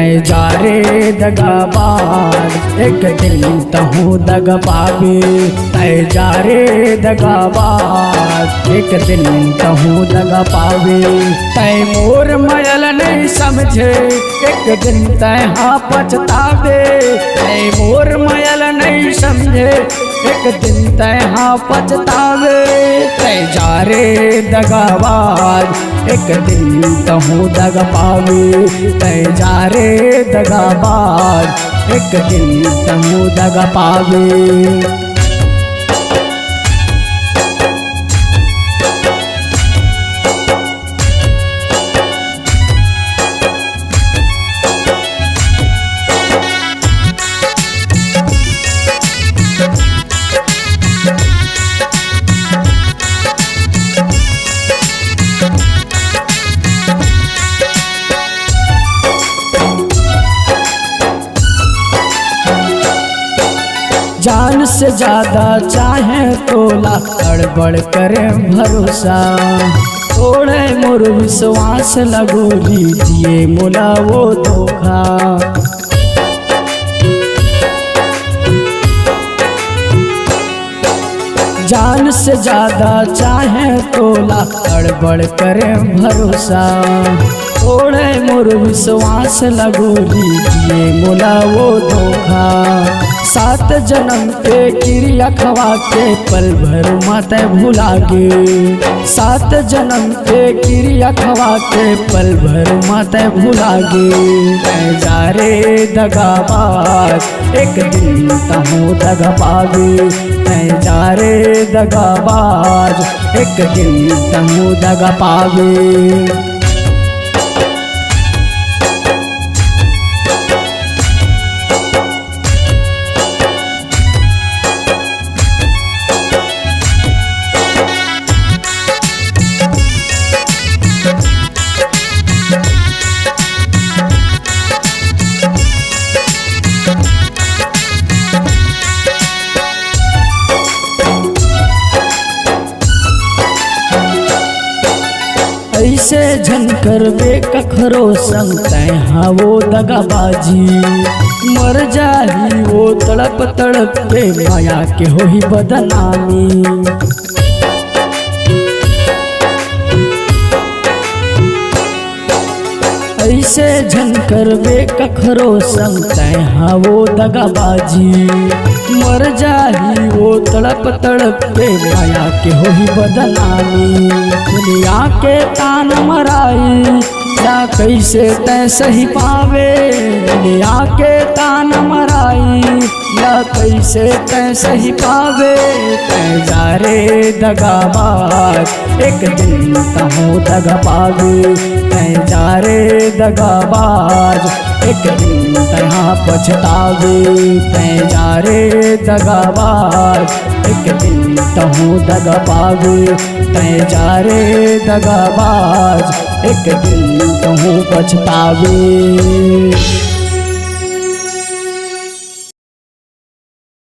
तय जा रे दगाबाज एक दिन तहूँ दग पावे। तय जा रे दगाबाज एक दिन तहूँ दग पावे। तय मोर मयल नहीं समझे एक दिन तय हाँ पछतावे। तय मोर मयल नहीं समझे एक दिन तय हाँ पछतावे। तय जा रे दगाबाज एक दिन तहूँ दग पावे। तय जा रे दगाबाज एक दिन तहूँ दग पावे। जान से ज्यादा चाहे तोला गड़बड़ करे भरोसा। तोड़े मोर विश्वास लगोली दिए मोला वो धोखा। जान से ज्यादा चाहे तोला गड़बड़ करे भरोसा। तोड़े मोर विश्वास लगोली दिए मोला वो धोखा। 7 जन्म के क्रिया खवा के पल भर मत भुला गे। 7 जन्म के क्रिया खवा के पल भर मत भुला गे। तय जा रे दगाबाज एक दिन तहूँ दग पावे। तय जा रे दगाबाज एक दिन तहूँ दग पावे। ऐसे झनकर बे कखरो संग तय हाँ वो दगाबाजी। मर जाही वो तड़प तड़प के माया के हो ही बदनामी। ऐसे झनकर बे कखरो संग तय हाँ वो दगाबाजी। मर जाही वो तड़प तड़प के माया के हो ही बदनामी। दुनिया के तान मराई या कैसे तय सही पावे। दुनिया के तान मराई या कैसे तय सही पावे। तय जा रे दगाबाज एक दिन तहूँ दग पावे। तय जा रे दगाबाज एक दिन तहाँ पछतावे। तय जा रे दगाबाज एक दिन तहूँ दग पावे। तय जा रे दगाबाज एक दिन तहूँ पछतावे।